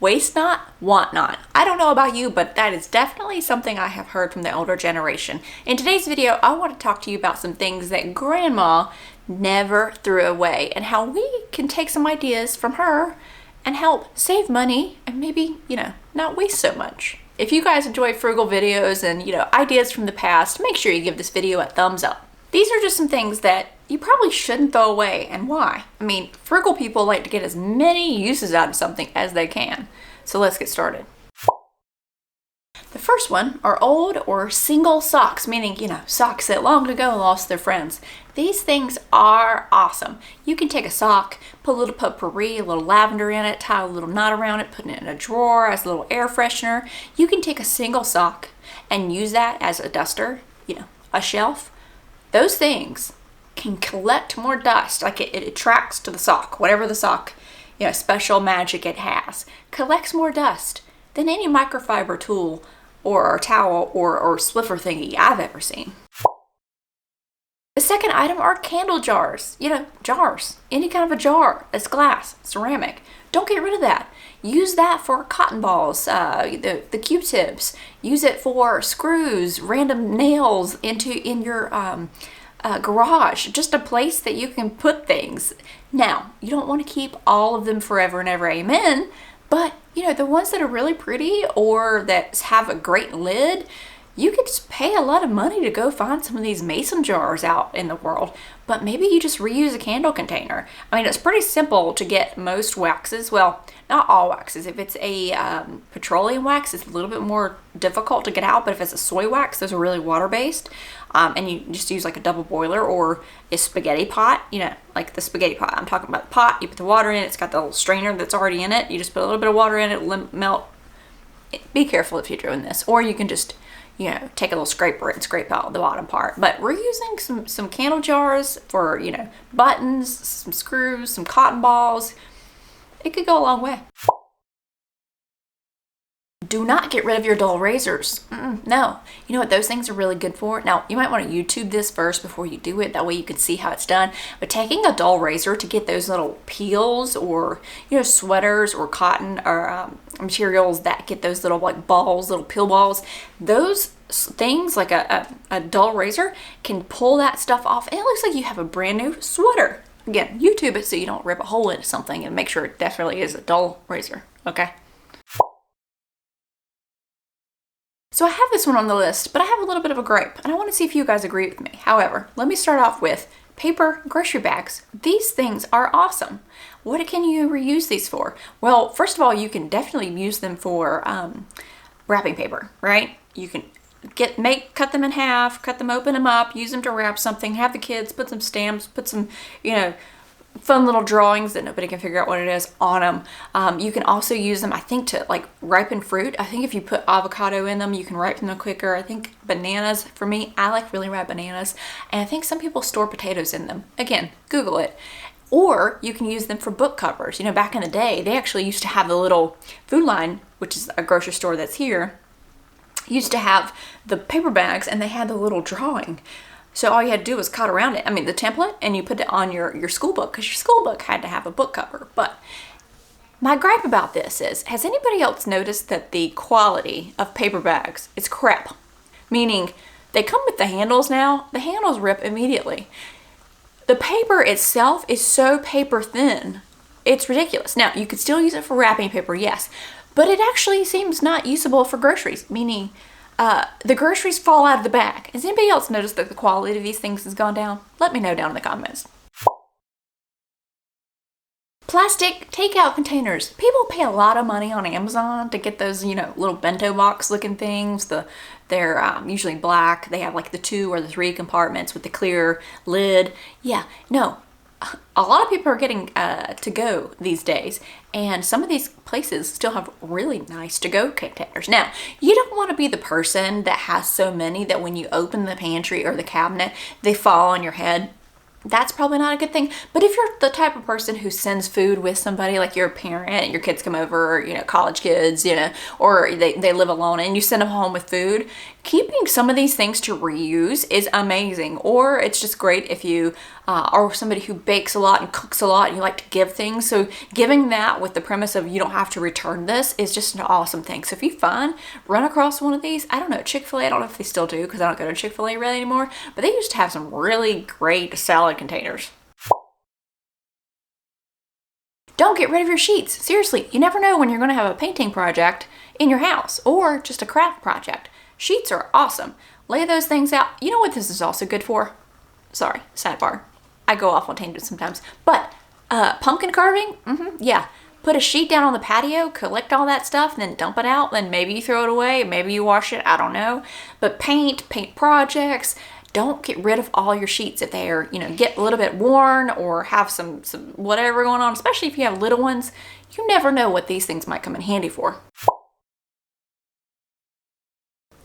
Waste not, want not. I don't know about you, but that is definitely something I have heard from the older generation. In today's video, I want to talk to you about some things that Grandma never threw away and how we can take some ideas from her and help save money and maybe, not waste so much. If you guys enjoy frugal videos and, ideas from the past, make sure you give this video a thumbs up. These are just some things that you probably shouldn't throw away, and why? I mean, frugal people like to get as many uses out of something as they can. So let's get started. The first one are old or single socks, meaning, socks that long ago lost their friends. These things are awesome. You can take a sock, put a little potpourri, a little lavender in it, tie a little knot around it, put it in a drawer as a little air freshener. You can take a single sock and use that as a duster, a shelf. Those things can collect more dust, like it attracts to the sock, whatever the sock, special magic it has, collects more dust than any microfiber tool or towel or Swiffer thingy I've ever seen. The second item are candle jars. Jars, any kind of a jar that's glass, ceramic. Don't get rid of that. Use that for cotton balls, the Q-tips. Use it for screws, random nails in your garage, just a place that you can put things. Now, you don't want to keep all of them forever and ever, amen, but the ones that are really pretty or that have a great lid, you could just pay a lot of money to go find some of these mason jars out in the world, but maybe you just reuse a candle container. I mean, it's pretty simple to get most waxes. Well, not all waxes. If it's a petroleum wax, it's a little bit more difficult to get out, but if it's a soy wax, those are really water-based, and you just use like a double boiler or a spaghetti pot, like the spaghetti pot. I'm talking about the pot. You put the water in, it's got the little strainer that's already in it. You just put a little bit of water in it, it'll melt. Be careful if you're doing this, or you can just take a little scraper and scrape out the bottom part. But we're using some candle jars for, buttons, some screws, some cotton balls. It could go a long way. Do not get rid of your dull razors. No. You know what those things are really good for? Now, you might want to YouTube this first before you do it. That way you can see how it's done. But taking a dull razor to get those little peels or, sweaters or cotton or materials that get those little balls, little peel balls, those things like a dull razor can pull that stuff off. And it looks like you have a brand new sweater. Again, YouTube it so you don't rip a hole into something, and make sure it definitely is a dull razor, okay? So I have this one on the list, but I have a little bit of a gripe, and I want to see if you guys agree with me. However, let me start off with paper grocery bags. These things are awesome. What can you reuse these for? Well, first of all, you can definitely use them for wrapping paper, right? You can cut them in half, open them up, use them to wrap something, have the kids put some stamps, put some, fun little drawings that nobody can figure out what it is on them. You can also use them, I think, to ripen fruit. I think if you put avocado in them, you can ripen them quicker. I think bananas, for me, I like really ripe bananas. And I think some people store potatoes in them. Again, Google it. Or you can use them for book covers. Back in the day, they actually used to have the little Food Line, which is a grocery store that's here, used to have the paper bags, and they had the little drawing. So all you had to do was cut around it. I mean, the template, and you put it on your school book, because your school book had to have a book cover. But my gripe about this is, has anybody else noticed that the quality of paper bags is crap? Meaning, they come with the handles now. The handles rip immediately. The paper itself is so paper thin. It's ridiculous. Now, you could still use it for wrapping paper, yes. But it actually seems not usable for groceries, meaning the groceries fall out of the bag. Has anybody else noticed that the quality of these things has gone down? Let me know down in the comments. Plastic takeout containers. People pay a lot of money on Amazon to get those, little bento box looking things. They're usually black. They have like the 2 or the 3 compartments with the clear lid. Yeah, no. A lot of people are getting to-go these days, and some of these places still have really nice to-go containers. Now, you don't want to be the person that has so many that when you open the pantry or the cabinet, they fall on your head. That's probably not a good thing. But if you're the type of person who sends food with somebody, like you're a parent, your kids come over, college kids, or they live alone, and you send them home with food, keeping some of these things to reuse is amazing. Or it's just great if you are somebody who bakes a lot and cooks a lot and you like to give things. So giving that with the premise of you don't have to return this is just an awesome thing. So if you run across one of these, I don't know, Chick-fil-A, I don't know if they still do because I don't go to Chick-fil-A really anymore, but they used to have some really great salad containers. Don't get rid of your sheets. Seriously, you never know when you're going to have a painting project in your house or just a craft project. Sheets are awesome. Lay those things out. You know what this is also good for? Sorry, sidebar. I go off on tangents sometimes. But pumpkin carving, yeah. Put a sheet down on the patio, collect all that stuff, and then dump it out. Then maybe you throw it away, maybe you wash it, I don't know. But paint projects, don't get rid of all your sheets if they are, get a little bit worn or have some whatever going on, especially if you have little ones. You never know what these things might come in handy for.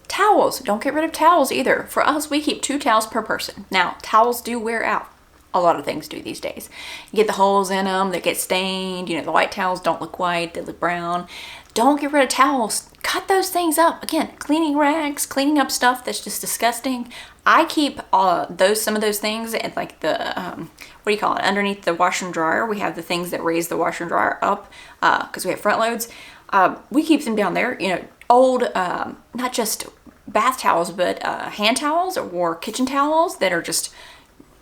Towels, don't get rid of towels either. For us, we keep 2 towels per person. Now, towels do wear out. A lot of things do these days. You get the holes in them, they get stained, the white towels don't look white, they look brown. Don't get rid of towels. Cut those things up. Again, cleaning rags, cleaning up stuff that's just disgusting. I keep some of those things at like the, what do you call it, underneath the washer and dryer. We have the things that raise the washer and dryer up because we have front loads. We keep them down there, old, not just bath towels, but hand towels or kitchen towels that are just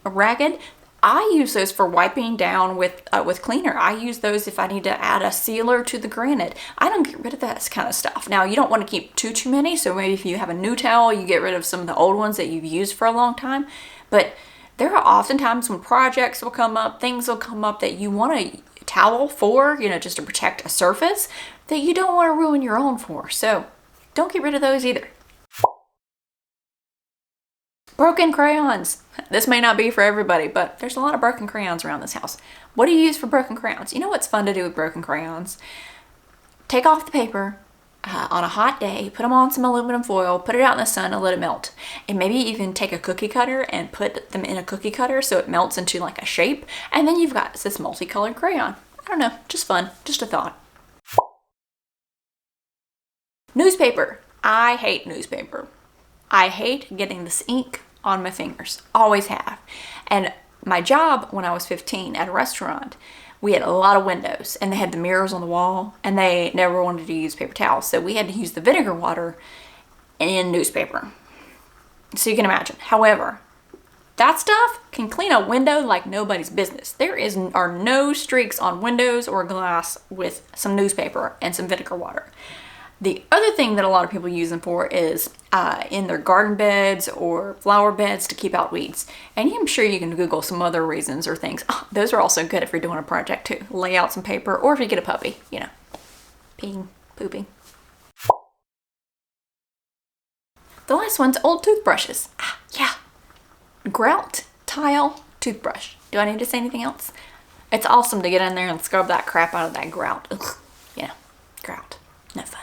ragged. I use those for wiping down with cleaner. I use those if I need to add a sealer to the granite. I don't get rid of that kind of stuff. Now, you don't want to keep too many, so maybe if you have a new towel, you get rid of some of the old ones that you've used for a long time. But there are often times when projects will come up, things will come up that you want a towel for, just to protect a surface that you don't want to ruin your own for. So don't get rid of those either. Broken crayons. This may not be for everybody, but there's a lot of broken crayons around this house. What do you use for broken crayons? You know what's fun to do with broken crayons? Take off the paper on a hot day, put them on some aluminum foil, put it out in the sun and let it melt. And maybe even take a cookie cutter and put them in a cookie cutter so it melts into like a shape. And then you've got this multicolored crayon. I don't know, just fun, just a thought. Newspaper. I hate newspaper. I hate getting this ink on my fingers. Always have. And my job when I was 15 at a restaurant, we had a lot of windows and they had the mirrors on the wall and they never wanted to use paper towels. So we had to use the vinegar water in newspaper. So you can imagine. However, that stuff can clean a window like nobody's business. There are no streaks on windows or glass with some newspaper and some vinegar water. The other thing that a lot of people use them for is in their garden beds or flower beds to keep out weeds. And I'm sure you can Google some other reasons or things. Oh, those are also good if you're doing a project too. Lay out some paper, or if you get a puppy, peeing, pooping. The last one's old toothbrushes. Yeah. Grout, tile, toothbrush. Do I need to say anything else? It's awesome to get in there and scrub that crap out of that grout. Ugh. Grout. No fun.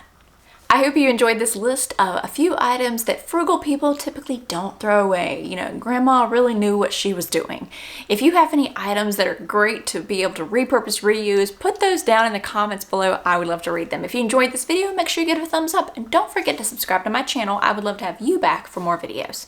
I hope you enjoyed this list of a few items that frugal people typically don't throw away. Grandma really knew what she was doing. If you have any items that are great to be able to repurpose, reuse, put those down in the comments below. I would love to read them. If you enjoyed this video, make sure you give it a thumbs up and don't forget to subscribe to my channel. I would love to have you back for more videos.